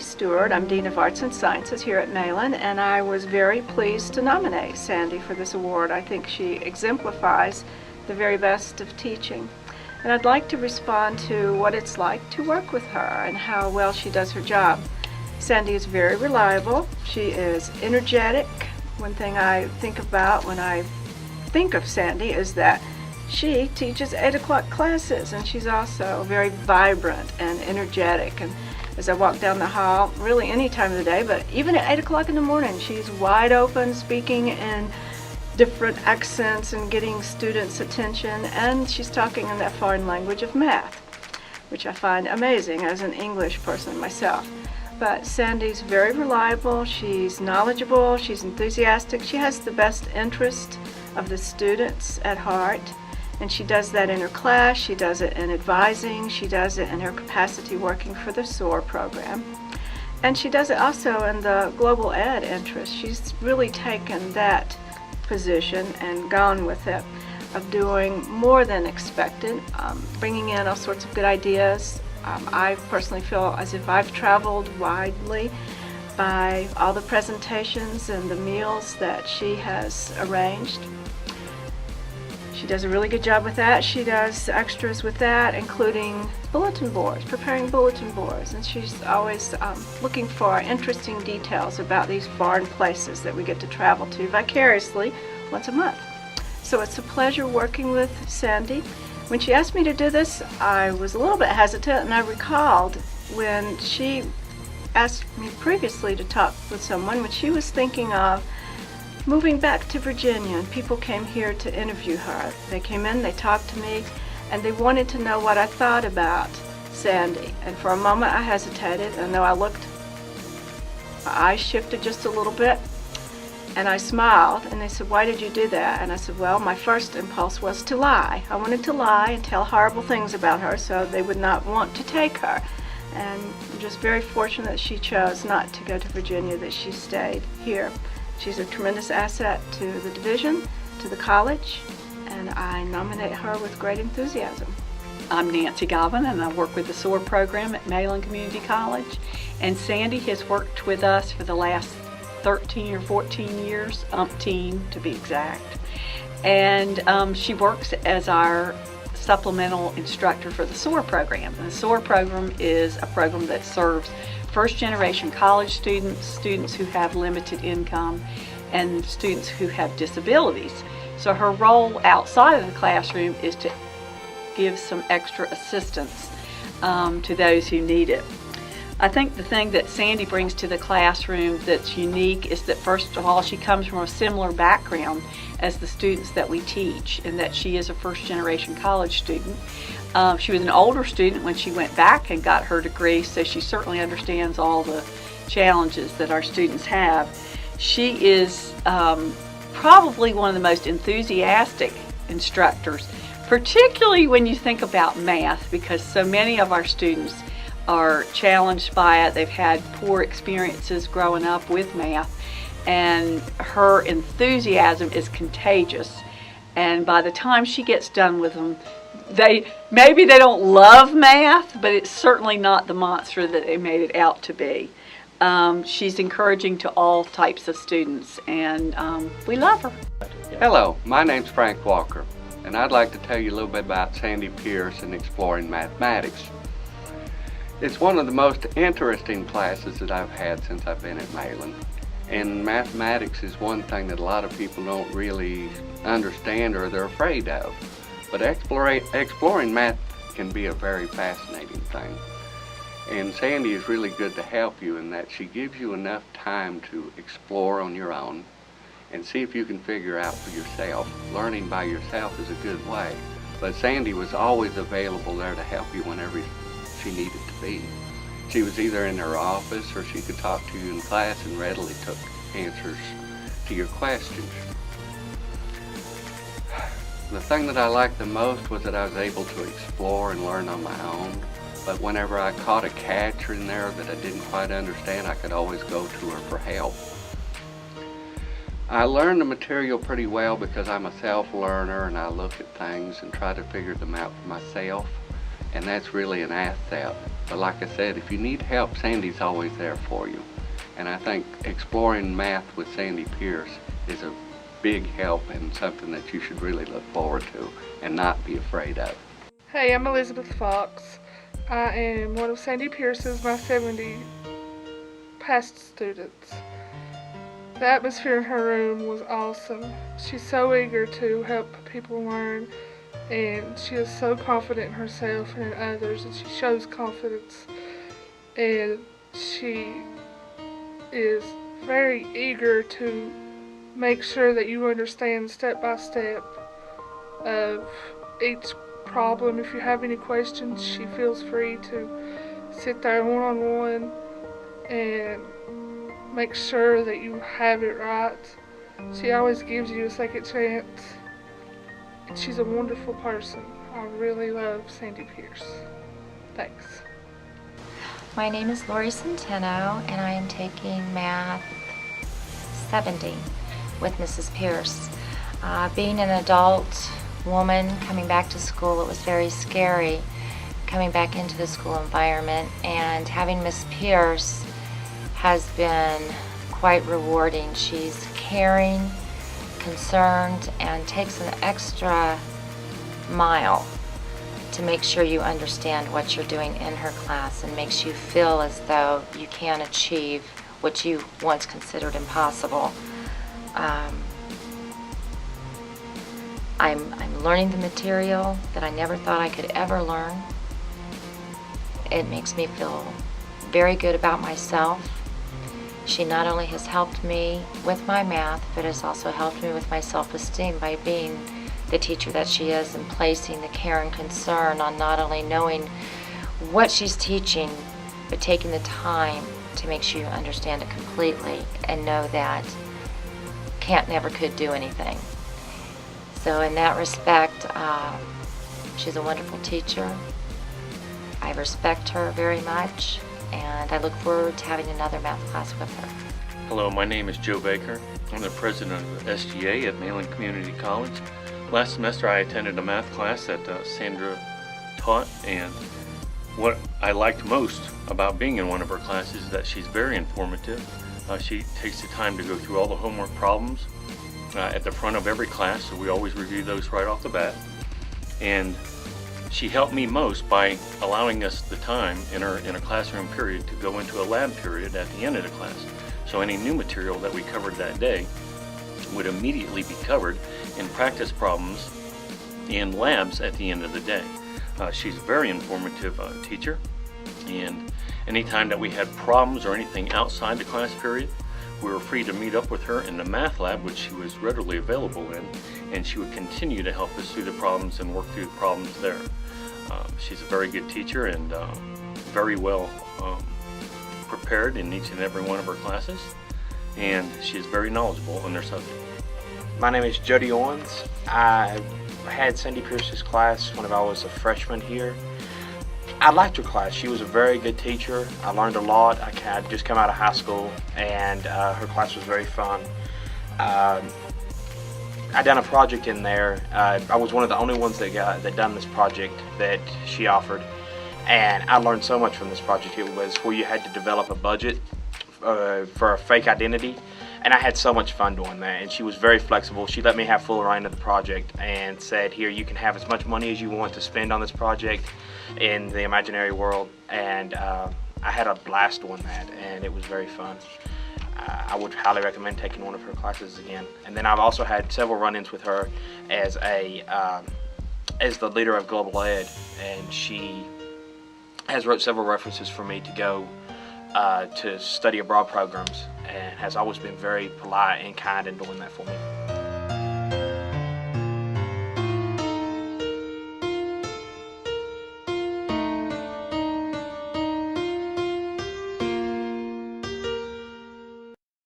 Stewart. I'm Dean of Arts and Sciences here at Mayland, and I was very pleased to nominate Sandy for this award. I think she exemplifies the very best of teaching. And I'd like to respond to what it's like to work with her and how well she does her job. Sandy is very reliable. She is energetic. One thing I think about when I think of Sandy is that she teaches 8 o'clock classes, and she's also very vibrant and energetic. And as I walk down the hall, really any time of the day, but even at 8 o'clock in the morning, she's wide open, speaking in different accents and getting students' attention, and she's talking in that foreign language of math, which I find amazing as an English person myself. But Sandy's very reliable, she's knowledgeable, she's enthusiastic, she has the best interest of the students at heart. And she does that in her class, she does it in advising, she does it in her capacity working for the SOAR program. And she does it also in the global ed interest. She's really taken that position and gone with it, of doing more than expected, bringing in all sorts of good ideas. I personally feel as if I've traveled widely by all the presentations and the meals that she has arranged. She does a really good job with that. She does extras with that, including bulletin boards, preparing bulletin boards, and she's always looking for interesting details about these foreign places that we get to travel to vicariously once a month. So it's a pleasure working with Sandy. When she asked me to do this, I was a little bit hesitant, and I recalled when she asked me previously to talk with someone when she was thinking of moving back to Virginia, and people came here to interview her. They came in, they talked to me, and they wanted to know what I thought about Sandy. And for a moment I hesitated, and though I looked, my eyes shifted just a little bit, and I smiled, and they said, "Why did you do that?" And I said, well, my first impulse was to lie. I wanted to lie and tell horrible things about her so they would not want to take her. And I'm just very fortunate that she chose not to go to Virginia, that she stayed here. She's a tremendous asset to the division, to the college, and I nominate her with great enthusiasm. I'm Nancy Galvin, and I work with the SOAR program at Mayland Community College. And Sandy has worked with us for the last 13 or 14 years, umpteen to be exact. And she works as our supplemental instructor for the SOAR program. And the SOAR program is a program that serves first-generation college students, students who have limited income, and students who have disabilities. So her role outside of the classroom is to give some extra assistance to those who need it. I think the thing that Sandy brings to the classroom that's unique is that, first of all, she comes from a similar background as the students that we teach, and that she is a first-generation college student. She was an older student when she went back and got her degree, so she certainly understands all the challenges that our students have. She is probably one of the most enthusiastic instructors, particularly when you think about math, because so many of our students are challenged by it. They've had poor experiences growing up with math, and her enthusiasm is contagious. And by the time she gets done with them, maybe they don't love math, but it's certainly not the monster that they made it out to be. She's encouraging to all types of students, and we love her. Hello, my name's Frank Walker, and I'd like to tell you a little bit about Sandy Pierce and exploring mathematics. It's one of the most interesting classes that I've had since I've been at Mayland. And mathematics is one thing that a lot of people don't really understand or they're afraid of. But exploring math can be a very fascinating thing. And Sandy is really good to help you in that she gives you enough time to explore on your own and see if you can figure out for yourself. Learning by yourself is a good way. But Sandy was always available there to help you whenever she needed to be. She was either in her office or she could talk to you in class and readily took answers to your questions. The thing that I liked the most was that I was able to explore and learn on my own. But whenever I caught a catch in there that I didn't quite understand, I could always go to her for help. I learned the material pretty well because I'm a self-learner and I look at things and try to figure them out for myself. And that's really an asset. But like I said, if you need help, Sandy's always there for you. And I think exploring math with Sandy Pierce is a big help and something that you should really look forward to and not be afraid of. Hey, I'm Elizabeth Fox. I am one of Sandy Pierce's My 70 past students. The atmosphere in her room was awesome. She's so eager to help people learn, and she is so confident in herself and in others, and she shows confidence, and she is very eager to make sure that you understand step by step of each problem. If you have any questions, she feels free to sit there one-on-one and make sure that you have it right. She always gives you a second chance. She's a wonderful person. I really love Sandy Pierce. Thanks. My name is Lori Centeno, and I am taking Math 70 with Mrs. Pierce. Being an adult woman coming back to school, it was very scary coming back into the school environment, and having Miss Pierce has been quite rewarding. She's caring, concerned, and takes an extra mile to make sure you understand what you're doing in her class, and makes you feel as though you can achieve what you once considered impossible. I'm learning the material that I never thought I could ever learn. It makes me feel very good about myself. She not only has helped me with my math, but has also helped me with my self-esteem by being the teacher that she is, and placing the care and concern on not only knowing what she's teaching, but taking the time to make sure you understand it completely and know that can't never could do anything. So in that respect, she's a wonderful teacher. I respect her very much, and I look forward to having another math class with her. Hello, my name is Joe Baker. I'm the president of SGA at Mayland Community College. Last semester I attended a math class that Sandra taught, and what I liked most about being in one of her classes is that she's very informative. She takes the time to go through all the homework problems at the front of every class, so we always review those right off the bat. And she helped me most by allowing us the time in a classroom period to go into a lab period at the end of the class. So any new material that we covered that day would immediately be covered in practice problems and labs at the end of the day. She's a very informative teacher, and anytime that we had problems or anything outside the class period, we were free to meet up with her in the math lab, which she was readily available in, and she would continue to help us through the problems and work through the problems there. She's a very good teacher and very well prepared in each and every one of her classes, and she is very knowledgeable on their subject. My name is Jody Owens. I had Sandy Pierce's class whenever I was a freshman here. I liked her class. She was a very good teacher. I learned a lot. I had just come out of high school, and her class was very fun. I done a project in there. I was one of the only ones that done this project that she offered, and I learned so much from this project. It was where you had to develop a budget for a fake identity, and I had so much fun doing that. And she was very flexible. She let me have full reign of the project and said, here, you can have as much money as you want to spend on this project in the imaginary world. And I had a blast doing that, and it was very fun. I would highly recommend taking one of her classes again. And then I've also had several run-ins with her as the leader of Global Ed, and she has wrote several references for me to go to study abroad programs, and has always been very polite and kind in doing that for me.